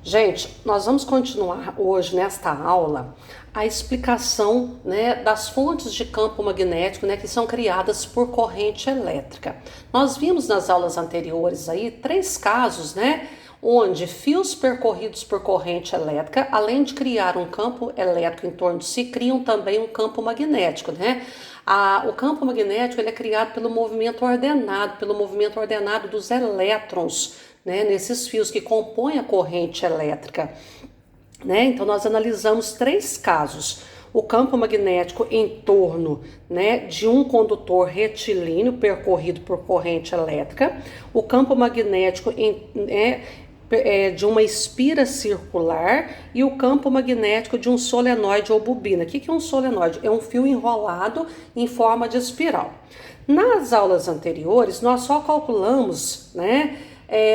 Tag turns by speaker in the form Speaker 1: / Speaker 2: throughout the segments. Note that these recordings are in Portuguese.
Speaker 1: Gente, nós vamos continuar hoje nesta aula a explicação, das fontes de campo magnético, que são criadas por corrente elétrica. Nós vimos nas aulas anteriores aí três casos, onde fios percorridos por corrente elétrica, além de criar um campo elétrico em torno de si, criam também um campo magnético, o campo magnético ele é criado pelo movimento ordenado dos elétrons, nesses fios que compõem a corrente elétrica. Então nós analisamos três casos: o campo magnético em torno de um condutor retilíneo percorrido por corrente elétrica, o campo magnético de uma espira circular e o campo magnético de um solenoide ou bobina. O que é um solenoide? É um fio enrolado em forma de espiral. Nas aulas anteriores nós só calculamos,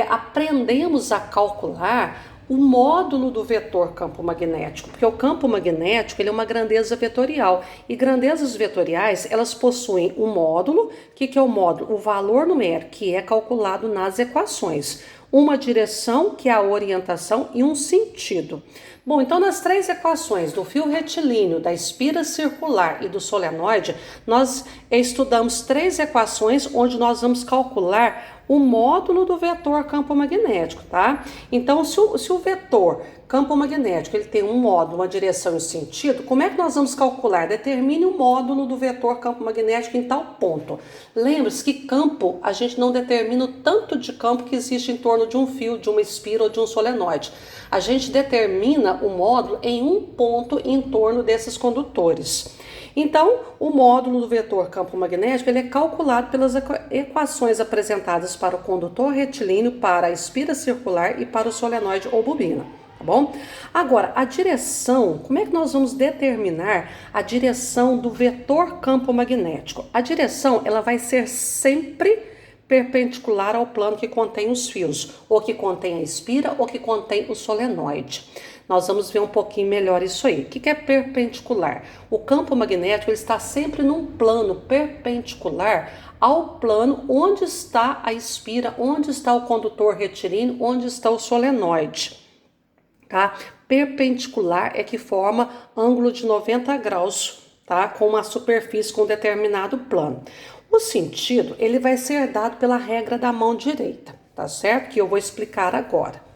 Speaker 1: aprendemos a calcular o módulo do vetor campo magnético, porque o campo magnético ele é uma grandeza vetorial, e grandezas vetoriais elas possuem um módulo. O que é o módulo? O valor numérico, que é calculado nas equações, uma direção, que é a orientação, e um sentido. Bom, então nas três equações do fio retilíneo, da espira circular e do solenoide, nós estudamos três equações onde nós vamos calcular o módulo do vetor campo magnético, tá? Então, se o vetor campo magnético ele tem um módulo, uma direção e um sentido, como é que nós vamos calcular? Determine o módulo do vetor campo magnético em tal ponto. Lembre-se que campo, a gente não determina o tanto de campo que existe em torno de um fio, de uma espira ou de um solenoide. A gente determina o módulo em um ponto em torno desses condutores. Então, o módulo do vetor campo magnético ele é calculado pelas equações apresentadas para o condutor retilíneo, para a espira circular e para o solenoide ou bobina, tá bom? Agora, a direção, como é que nós vamos determinar a direção do vetor campo magnético? A direção, ela vai ser sempre perpendicular ao plano que contém os fios, ou que contém a espira, ou que contém o solenoide. Nós vamos ver um pouquinho melhor isso aí. O que é perpendicular? O campo magnético ele está sempre num plano perpendicular ao plano onde está a espira, onde está o condutor retilíneo, onde está o solenoide, tá? Perpendicular é que forma ângulo de 90 graus, tá? Com uma superfície com determinado plano. O sentido, ele vai ser dado pela regra da mão direita, tá certo? Que eu vou explicar agora.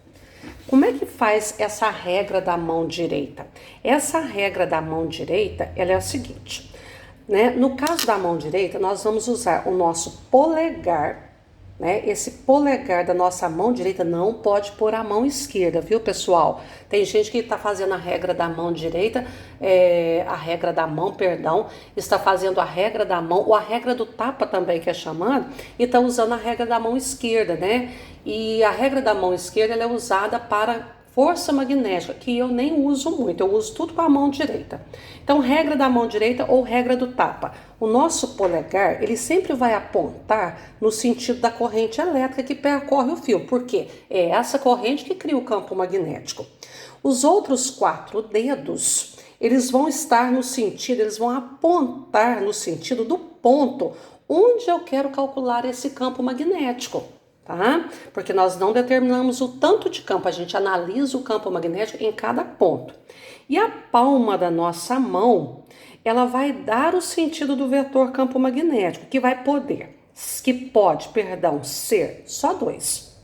Speaker 1: Como é que faz essa regra da mão direita? Essa regra da mão direita, ela é a seguinte, No caso da mão direita, nós vamos usar o nosso polegar, Esse polegar da nossa mão direita não pode pôr a mão esquerda, viu, pessoal? Tem gente que está fazendo a regra da mão direita, está fazendo a regra da mão, ou a regra do tapa também, que é chamada, e está usando a regra da mão esquerda, E a regra da mão esquerda ela é usada para força magnética, que eu nem uso muito, eu uso tudo com a mão direita. Então, regra da mão direita ou regra do tapa. O nosso polegar, ele sempre vai apontar no sentido da corrente elétrica que percorre o fio, porque é essa corrente que cria o campo magnético. Os outros 4 dedos, eles vão estar no sentido, eles vão apontar no sentido do ponto onde eu quero calcular esse campo magnético. Tá? Porque nós não determinamos o tanto de campo, a gente analisa o campo magnético em cada ponto. E a palma da nossa mão, ela vai dar o sentido do vetor campo magnético, que pode ser só 2.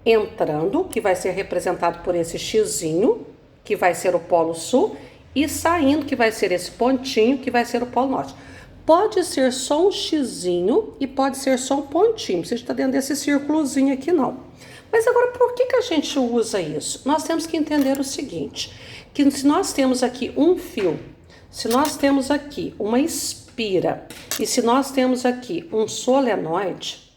Speaker 1: Entrando, que vai ser representado por esse xizinho, que vai ser o polo sul, e saindo, que vai ser esse pontinho, que vai ser o polo norte. Pode ser só um xizinho e pode ser só um pontinho. Não precisa estar dentro desse círculozinho aqui, não. Mas agora, por que a gente usa isso? Nós temos que entender o seguinte, que se nós temos aqui um fio, se nós temos aqui uma espira e se nós temos aqui um solenoide,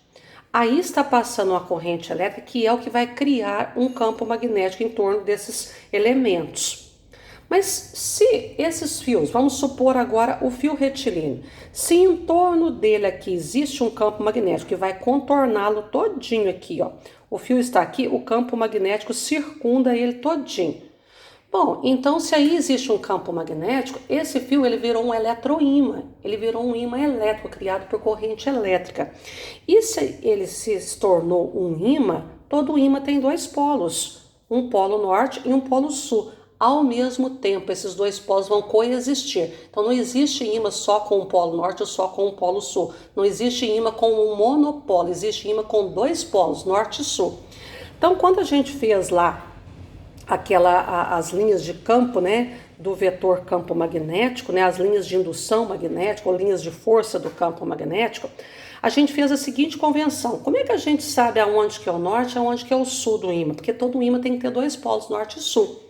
Speaker 1: aí está passando uma corrente elétrica que é o que vai criar um campo magnético em torno desses elementos. Mas se esses fios, vamos supor agora o fio retilíneo, se em torno dele aqui existe um campo magnético que vai contorná-lo todinho aqui, ó. O fio está aqui, o campo magnético circunda ele todinho. Bom, então se aí existe um campo magnético, esse fio ele virou um eletroímã, ele virou um ímã elétrico criado por corrente elétrica. E se ele se tornou um ímã, todo ímã tem 2 polos. um polo norte e um polo sul. Ao mesmo tempo, esses dois polos vão coexistir. Então, não existe ímã só com um polo norte ou só com um polo sul. Não existe ímã com um monopolo, existe ímã com dois polos, norte e sul. Então, quando a gente fez lá as linhas de campo, né, do vetor campo magnético, né, as linhas de indução magnética ou linhas de força do campo magnético, a gente fez a seguinte convenção. Como é que a gente sabe aonde que é o norte e aonde que é o sul do ímã? Porque todo ímã tem que ter dois polos, norte e sul.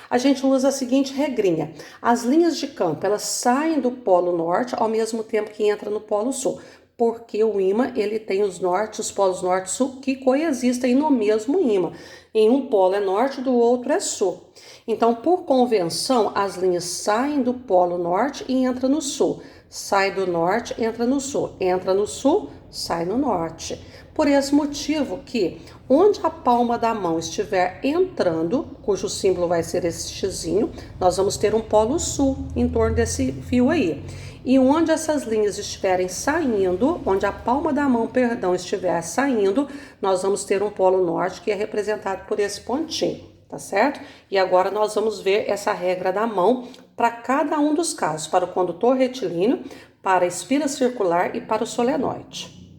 Speaker 1: A gente usa a seguinte regrinha. As linhas de campo, elas saem do polo norte ao mesmo tempo que entram no polo sul. Porque o ímã, ele tem os polos norte e sul que coexistem no mesmo ímã. Em um polo é norte, do outro é sul. Então, por convenção, as linhas saem do polo norte e entram no sul. Sai do norte, entra no sul. Entra no sul, sai no norte. Por esse motivo que onde a palma da mão estiver entrando, cujo símbolo vai ser esse xizinho, nós vamos ter um polo sul em torno desse fio aí. E onde essas linhas estiverem saindo, onde a palma da mão, estiver saindo, nós vamos ter um polo norte que é representado por esse pontinho, tá certo? E agora nós vamos ver essa regra da mão para cada um dos casos, para o condutor retilíneo, para a espira circular e para o solenoide.